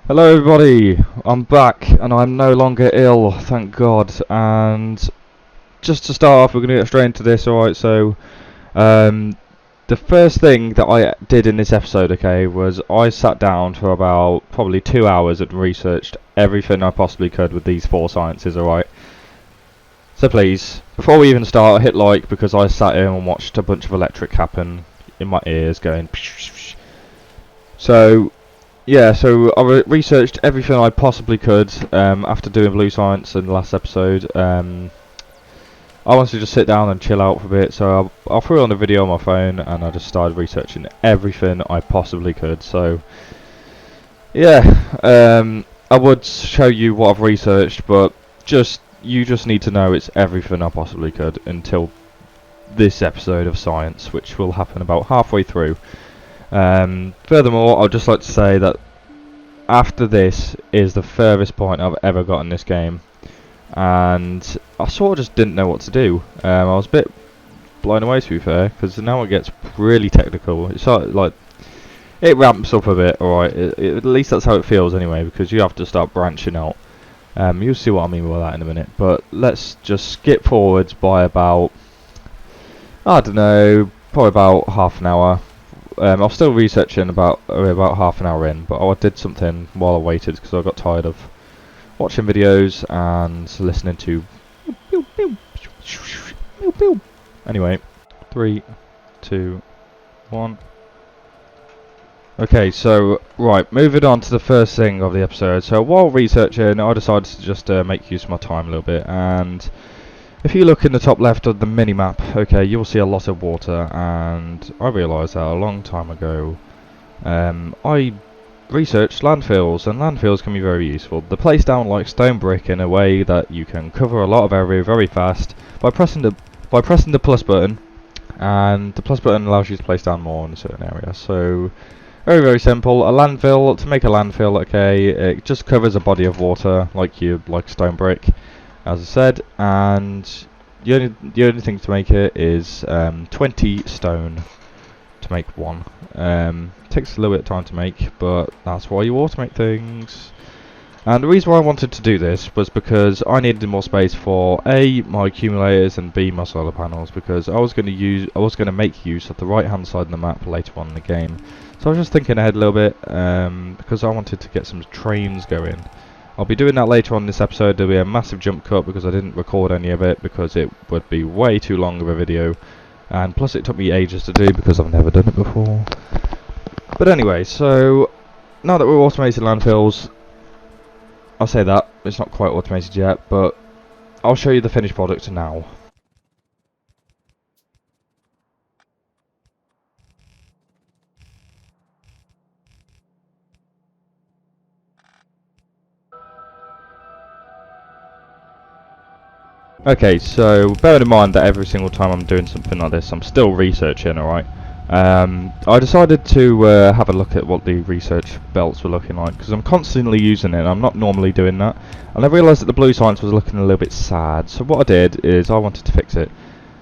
Hello everybody, I'm back and I'm no longer ill, thank God. And just to start off, we're going to get straight into this, alright? So, the first thing that I did in this episode, okay, was I sat down for about probably 2 hours and researched everything I possibly could with these 4 sciences, alright? So please, before we even start, hit like, because I sat here and watched a bunch of electric happen in my ears going So, yeah, so I researched everything I possibly could after doing Blue Science in the last episode. I wanted to just sit down and chill out for a bit, so I threw on the video on my phone and I just started researching everything I possibly could. So, yeah, I would show you what I've researched, but you just need to know it's everything I possibly could until this episode of Science, which will happen about halfway through. Furthermore, I'd just like to say that after this is the furthest point I've ever got in this game, and I sort of just didn't know what to do. I was a bit blown away, to be fair, because now it gets really technical. It's like it ramps up a bit, alright. At least that's how it feels anyway, because you have to start branching out. You'll see what I mean by that in a minute, but let's just skip forwards by about, I don't know, probably about half an hour. I'm still researching about half an hour in, but I did something while I waited because I got tired of watching videos and listening to. Anyway, 3, 2, 1. Okay, so right, moving on to the first thing of the episode. So while researching, I decided to just make use of my time a little bit, and if you look in the top left of the mini-map, okay, you'll see a lot of water, and I realised that a long time ago, I researched landfills, and landfills can be very useful. They place down like stone brick in a way that you can cover a lot of area very fast by pressing the plus button, and the plus button allows you to place down more in a certain area. So very, very simple. A landfill, to make a landfill, okay, it just covers a body of water like stone brick, as I said, and the only thing to make it is 20 stone to make one. Takes a little bit of time to make, but that's why you automate things. And the reason why I wanted to do this was because I needed more space for A, my accumulators, and B, my solar panels, because I was going to make use of the right hand side of the map later on in the game. So I was just thinking ahead a little bit, because I wanted to get some trains going. I'll be doing that later on in this episode. There'll be a massive jump cut because I didn't record any of it because it would be way too long of a video, and plus it took me ages to do because I've never done it before. But anyway, so now that we're automating landfills, I'll say that, it's not quite automated yet, but I'll show you the finished product now. Okay, so bearing in mind that every single time I'm doing something like this, I'm still researching, alright? I decided to have a look at what the research belts were looking like, because I'm constantly using it, and I'm not normally doing that. And I realised that the blue science was looking a little bit sad, so what I did is I wanted to fix it.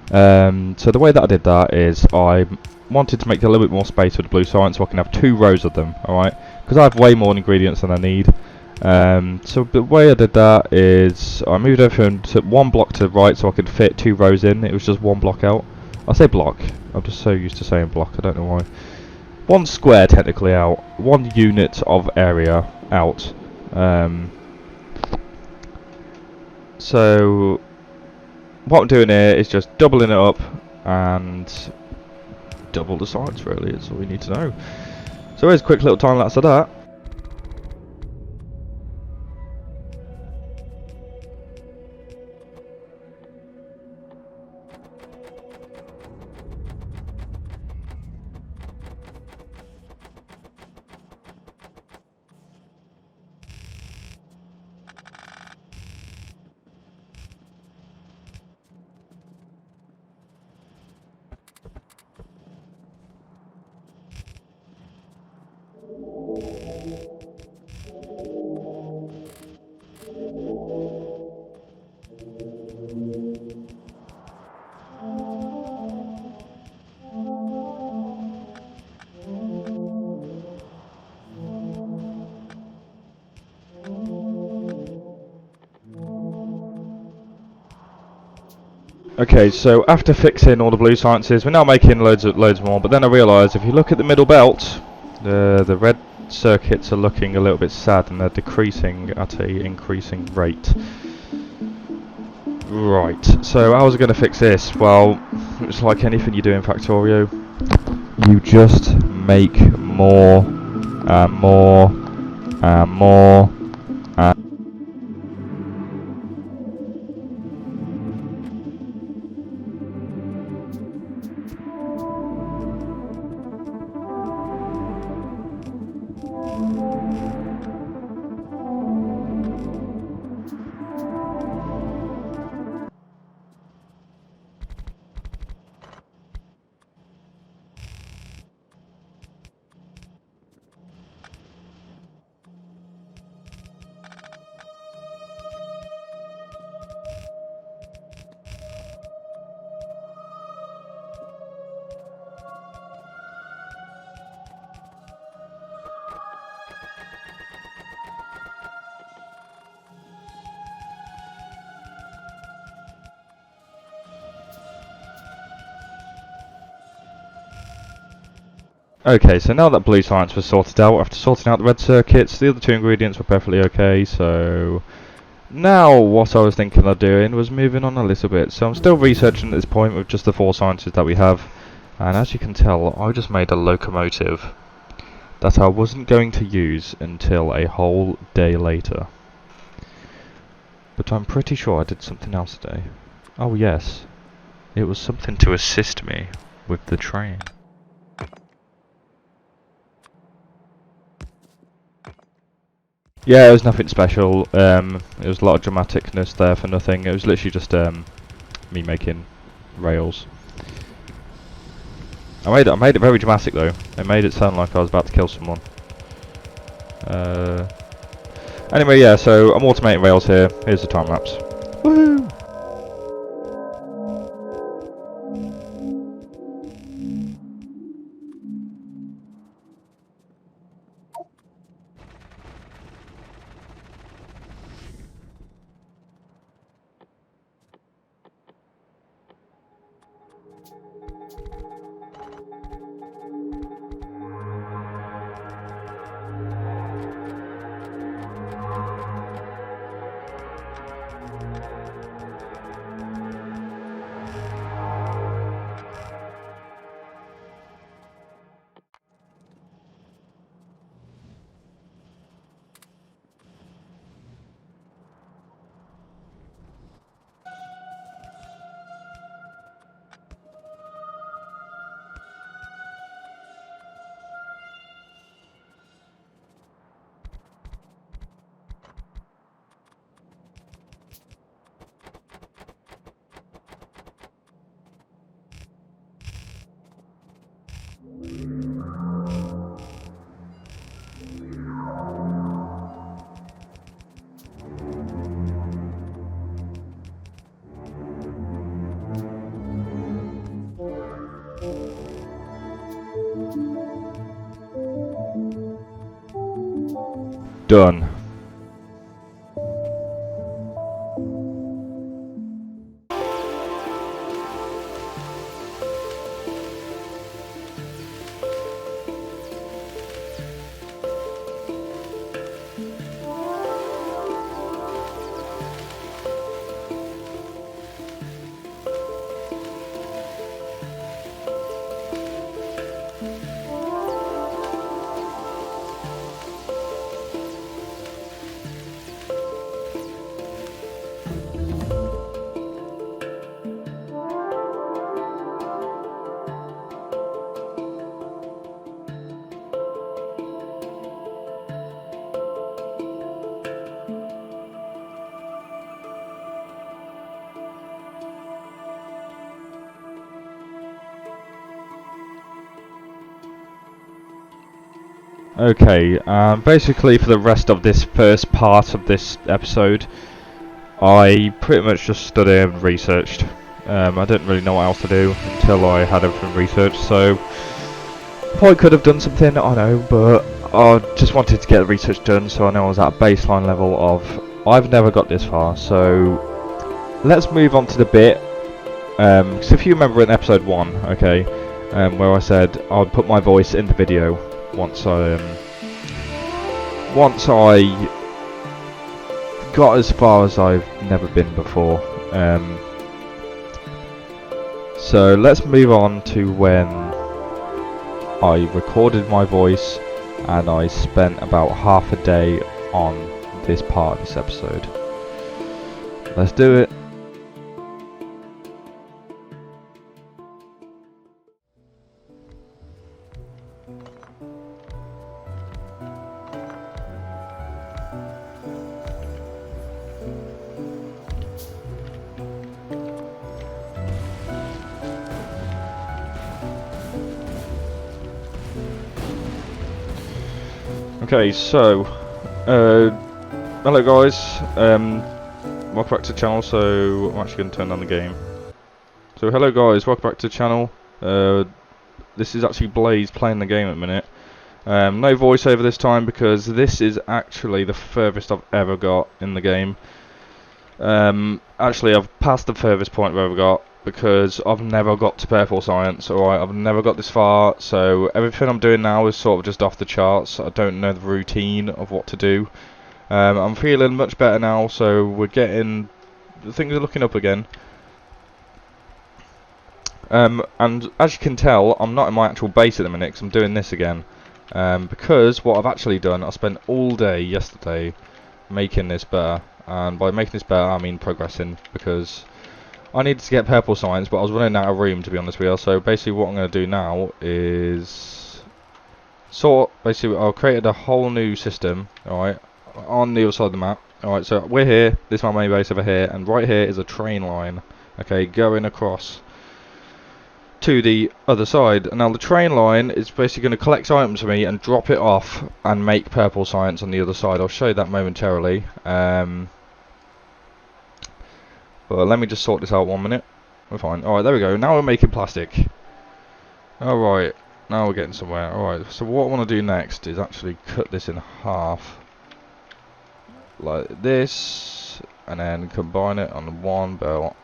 So the way that I did that is I wanted to make a little bit more space with the blue science so I can have 2 rows of them, alright? Because I have way more ingredients than I need. So the way I did that is I moved everything to 1 block to the right so I could fit 2 rows in. It was just 1 block out. I say block, I'm just so used to saying block, I don't know why. 1 square technically out, 1 unit of area out. So what I'm doing here is just doubling it up and double the size, really, that's all we need to know. So here's a quick little time lapse of that. Okay, so after fixing all the blue sciences, we're now making loads more. But then I realised if you look at the middle belt, the red circuits are looking a little bit sad and they're decreasing at a increasing rate. Right, so how was I going to fix this? Well, it's like anything you do in Factorio. You just make more and more and more and okay, so now that blue science was sorted out, after sorting out the red circuits, the other two ingredients were perfectly okay, so now what I was thinking of doing was moving on a little bit. So I'm still researching at this point with just the 4 sciences that we have, and as you can tell, I just made a locomotive that I wasn't going to use until a whole day later. But I'm pretty sure I did something else today. Oh yes, it was something to assist me with the train. Yeah, it was nothing special. It was a lot of dramaticness there for nothing. It was literally just me making rails. I made it very dramatic though. I made it sound like I was about to kill someone. Anyway, yeah. So I'm automating rails here. Here's the time lapse. Woohoo! Done. Okay, basically for the rest of this first part of this episode, I pretty much just stood here and researched. I didn't really know what else to do until I had everything researched, so probably could have done something, I know, but I just wanted to get the research done so I know I was at a baseline level of I've never got this far, so let's move on to the bit 'cause if you remember in episode 1, okay, where I said I'd put my voice in the video once I got as far as I've never been before. So let's move on to when I recorded my voice and I spent about half a day on this part of this episode. Let's do it. Okay, so hello guys, welcome back to the channel. So I'm actually going to turn on the game. So hello guys, welcome back to the channel. This is actually Blaze playing the game at the minute. No voiceover this time because this is actually the furthest I've ever got in the game. Actually I've passed the furthest point I've ever got because I've never got to purple science. Alright, I've never got this far, so everything I'm doing now is sort of just off the charts. I don't know the routine of what to do. I'm feeling much better now, so we're getting... things are looking up again. And as you can tell, I'm not in my actual base at the minute because I'm doing this again. Because what I've actually done, I spent all day yesterday making this better. And by making this better, I mean progressing, because I needed to get purple science, but I was running out of room, to be honest with you. So basically what I'm going to do now is... basically I've created a whole new system, alright, on the other side of the map. Alright, so we're here, this is my main base over here, and right here is a train line, okay, going across to the other side. And now the train line is basically going to collect items for me and drop it off and make purple science on the other side. I'll show you that momentarily. But let me just sort this out 1 minute. We're fine. Alright, there we go. Now we're making plastic. Alright, now we're getting somewhere. Alright, so what I want to do next is actually cut this in half. Like this. And then combine it on one belt.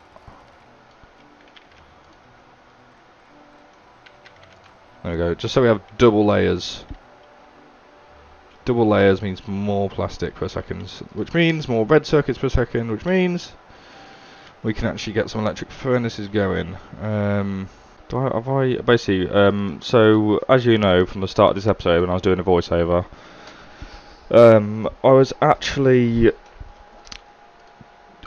There we go. Just so we have double layers. Double layers means more plastic per second, which means more red circuits per second, which means we can actually get some electric furnaces going. Basically, so as you know from the start of this episode when I was doing a voiceover, I was actually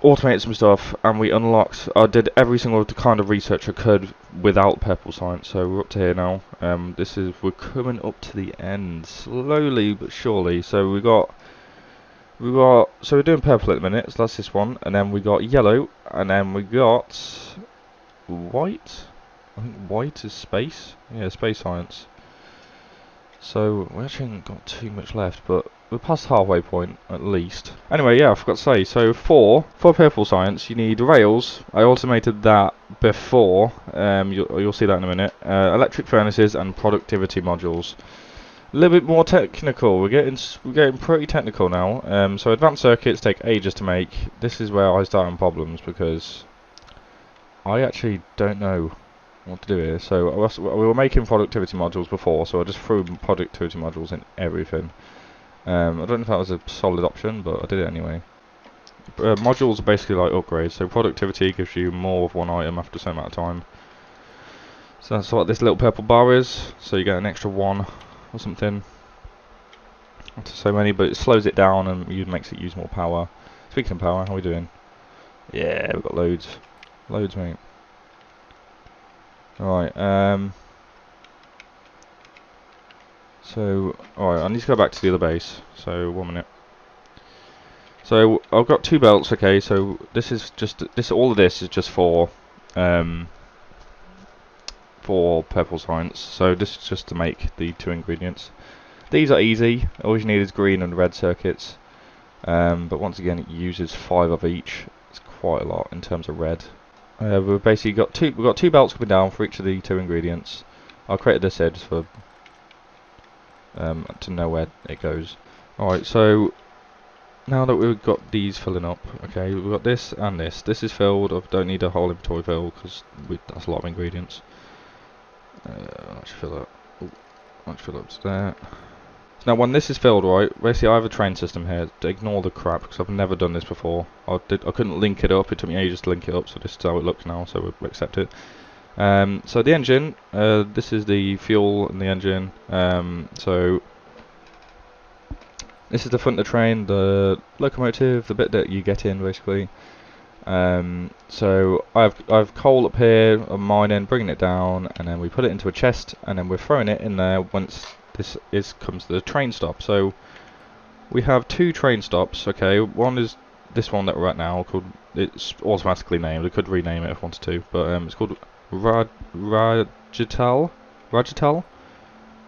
automated some stuff and we unlocked, I did every single kind of research I could without purple science. So we're up to here now. We're coming up to the end, slowly but surely. So so we're doing purple at the minute, so that's this one, and then we got yellow, and then we got white. I think white is space. Yeah, space science. So we actually haven't got too much left, but we're past the halfway point at least. Anyway, yeah, I forgot to say. So for purple science, you need rails. I automated that before. You'll see that in a minute. Electric furnaces and productivity modules. A little bit more technical. We're getting pretty technical now. So advanced circuits take ages to make. This is where I start having problems because I actually don't know what to do here. So we were making productivity modules before, so I just threw productivity modules in everything. I don't know if that was a solid option, but I did it anyway. Modules are basically like upgrades. So productivity gives you more of one item after a certain amount of time. So that's what this little purple bar is. So you get an extra one or something. Not so many, but it slows it down and makes it use more power. Speaking of power, how are we doing? Yeah, we've got loads. Loads, mate. Alright, so, alright, I need to go back to the other base. So, 1 minute. So, I've got 2 belts, okay, so this is just, all of this is just for purple science. So, this is just to make the 2 ingredients. These are easy. All you need is green and red circuits. But once again, it uses 5 of each. It's quite a lot in terms of red. We've basically got we've got 2 belts coming down for each of the 2 ingredients. I created this here just for to know where it goes. Alright, so now that we've got these filling up, okay, we've got this and this. This is filled. I don't need a whole inventory fill because that's a lot of ingredients. Let's fill up. Ooh, let's fill up to there. So now when this is filled, right, basically I have a train system here. To ignore the crap because I've never done this before. I couldn't link it up. It took me ages to link it up, so this is how it looks now. So we'll accept it. So the engine. This is the fuel in the engine. So this is the front of the train, the locomotive, the bit that you get in basically. So I've coal up here, I'm mining, bringing it down, and then we put it into a chest, and then we're throwing it in there once this comes to the train stop. So we have 2 train stops. Okay, one is this one that we're at now, called, it's automatically named. I could rename it if I wanted to, but it's called Rajatal.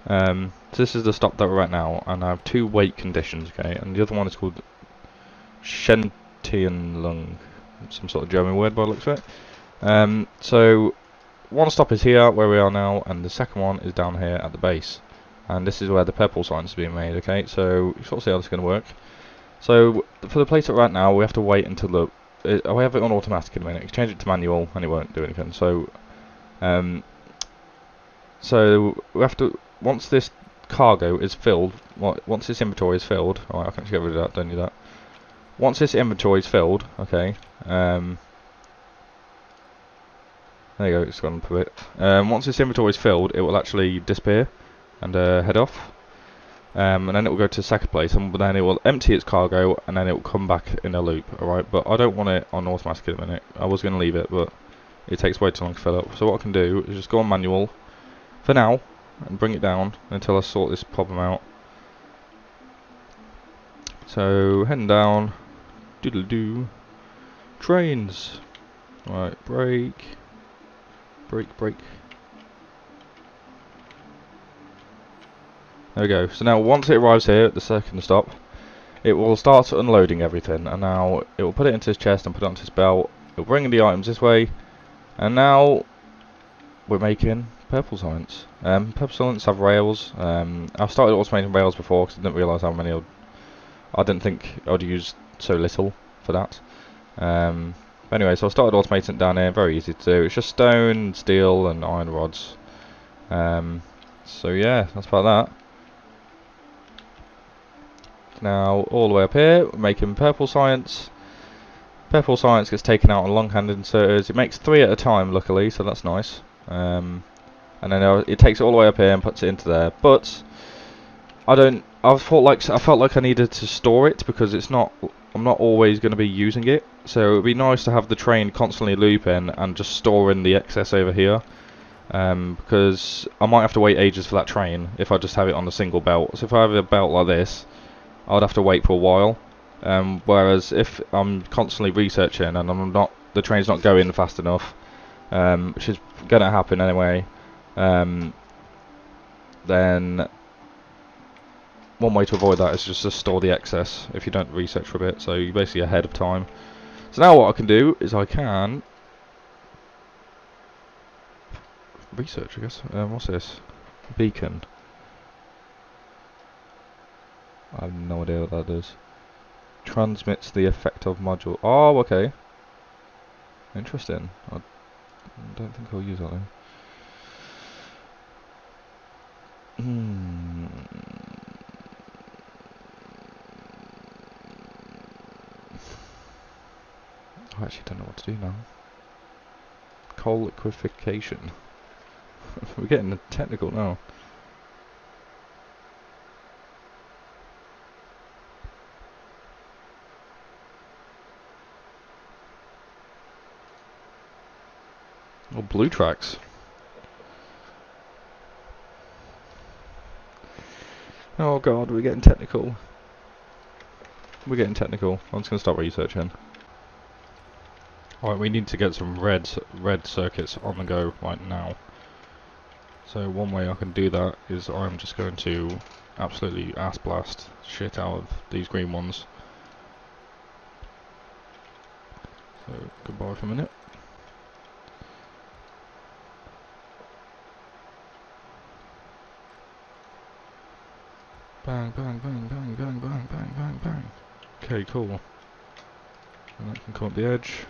So this is the stop that we're at now, and I have 2 wait conditions. Okay, and the other one is called Schentienlung, some sort of German word by the looks of it. So one stop is here where we are now, and the second one is down here at the base, and this is where the purple signs are being made. Okay, so you sort of see how this is going to work. So for the place right now, we have to wait until we have it on automatic in a minute. You change it to manual and it won't do anything. So we have to, once this cargo is filled, once this inventory is filled, alright, I can actually get rid of that, don't need that. Once this inventory is filled, okay, there you go, it's gone up a bit. Once this inventory is filled, it will actually disappear and head off. And then it will go to the second place, and then it will empty its cargo, and then it will come back in a loop, alright? But I don't want it on automatic at the minute. I was going to leave it, but it takes way too long to fill up. So what I can do is just go on manual for now, and bring it down until I sort this problem out. So, heading down, doodle-doo, trains. Right, brake. There we go. So now once it arrives here at the second stop, it will start unloading everything, and now it will put it into his chest and put it onto his belt. It will bring the items this way, and now we're making purple science. Purple science have rails. I've started automating rails before because I didn't realise how many I didn't think I'd use so little for that. Anyway, so I started automating it down here. Very easy to do. It's just stone, steel, and iron rods. So yeah, that's about that. Now all the way up here, we're making purple science. Purple science gets taken out on long-handed inserters. It makes 3 at a time, luckily, so that's nice. And then it takes it all the way up here and puts it into there. But I felt like I needed to store it because I'm not always going to be using it. So it would be nice to have the train constantly looping and just storing the excess over here. Because I might have to wait ages for that train if I just have it on a single belt. So if I have a belt like this, I'd have to wait for a while. Whereas if I'm constantly researching and the train's not going fast enough, which is going to happen anyway, then one way to avoid that is just to store the excess if you don't research for a bit. So you're basically ahead of time. So now what I can do is I can research, I guess. What's this? Beacon. I have no idea what that is. Transmits the effect of module. Oh, okay. Interesting. I don't think I'll use that though. I actually don't know what to do now. Coal liquefaction. We're getting technical now. Oh, blue tracks. Oh god, we're getting technical. We're getting technical. I'm just going to start researching. Alright, we need to get some red circuits on the go right now. So one way I can do that is I'm just going to absolutely ass blast shit out of these green ones. So goodbye for a minute. Bang, bang, bang, bang, bang, bang, bang, bang, bang. Okay, cool. And that can come up the edge.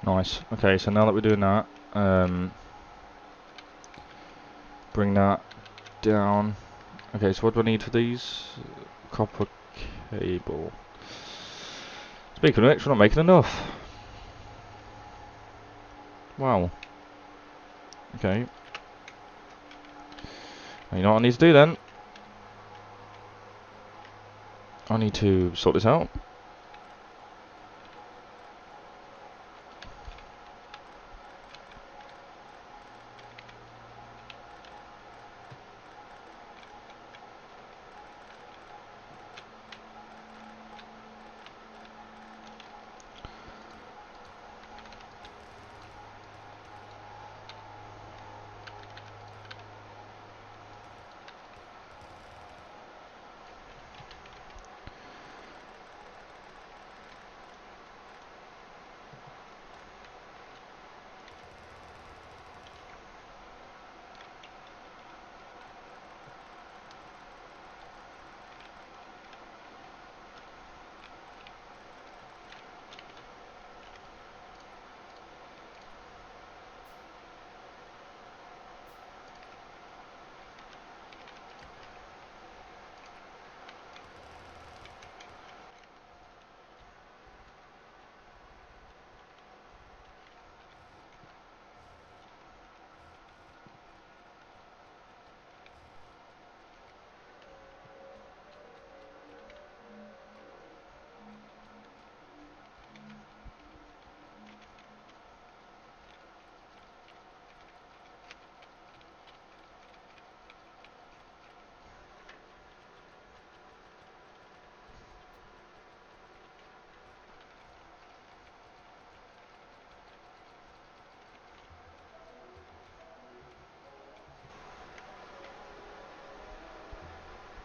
Nice. Okay, so now that we're doing that, bring that down. Okay, so what do I need for these? Copper cable. Speaking of which, we're not making enough. Wow. Okay. Well, you know what I need to do then? I need to sort this out.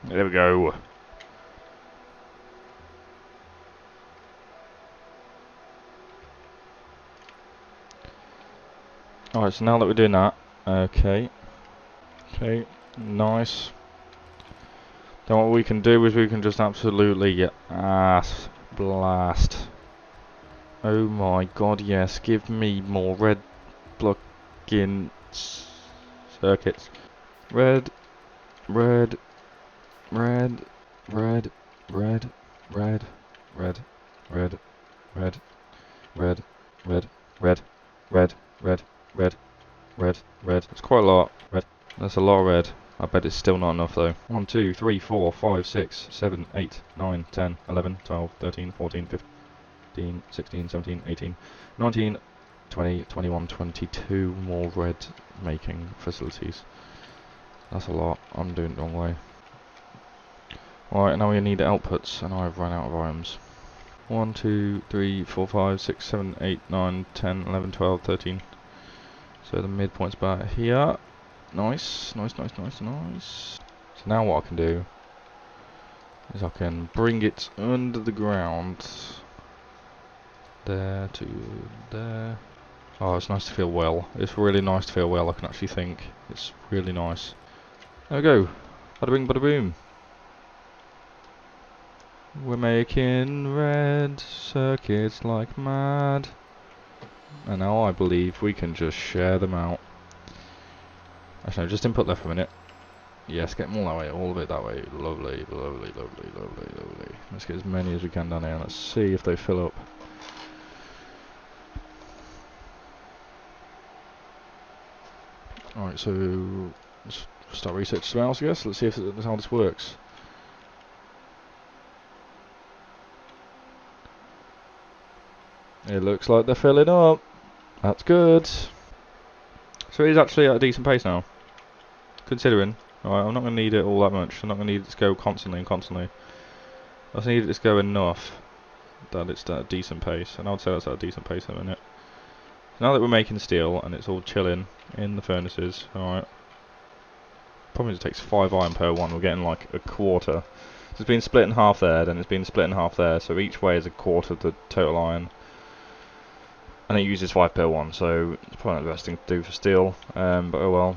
There we go. Alright, so now that we're doing that, okay. Okay, nice. Then what we can do is we can just absolutely ass blast. Oh my god, yes, give me more red plug-in circuits. Red, red, red, red, red, red, red, red, red, red, red, red, red, red, red, red, red. That's quite a lot. Red. That's a lot of red. I bet it's still not enough though. 1, 2, 3, 4, 5, 6, 7, 8, 9, 10, 11, 12, 13, 14, 15, 16, 17, 18, 19, 20, 21, 22 more red making facilities. That's a lot. I'm doing it the wrong way. Right, now we need outputs, and I've run out of items. 1, 2, 3, 4, 5, 6, 7, 8, 9, 10, 11, 12, 13. So the midpoint's about here. Nice, nice, nice, nice, nice. So now what I can do is I can bring it under the ground. There to there. Oh, it's nice to feel well. It's really nice to feel well, I can actually think. It's really nice. There we go. Bada bing, bada boom. We're making red circuits like mad. And now I believe we can just share them out. Actually, no, just input there for a minute. Yes, get them all that way, all of it that way. Lovely, lovely, lovely, lovely, lovely. Let's get as many as we can down here. Let's see if they fill up. Alright, so let's start researching something else, I guess. Let's see if how this works. It looks like they're filling up. That's good. So it is actually at a decent pace now. Considering. Alright, I'm not going to need it all that much. I'm not going to need it to go constantly and constantly. I just need it to go enough that it's at a decent pace. And I would say that's at a decent pace in a minute. So now that we're making steel and it's all chilling in the furnaces, alright. Probably it takes 5 iron per one. We're getting like a quarter. So it's been split in half there, then it's been split in half there. So each way is a quarter of the total iron. And it uses 5 per one, so it's probably not the best thing to do for steel, but oh well.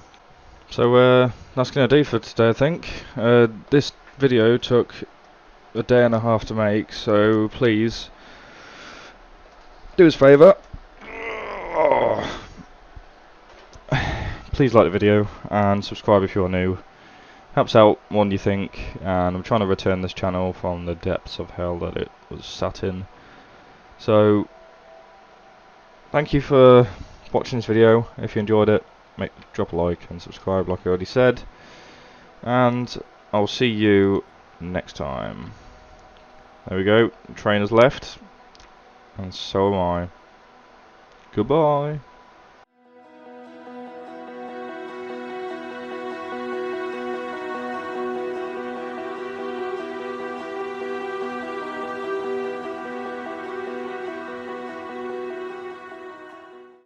So that's going to do for today, I think. This video took a day and a half to make, so please do us a favour. Please like the video and subscribe if you're new. Helps out more than you think, and I'm trying to return this channel from the depths of hell that it was sat in. So thank you for watching this video. If you enjoyed it, drop a like and subscribe like I already said. And I'll see you next time. There we go. Train has left. And so am I. Goodbye.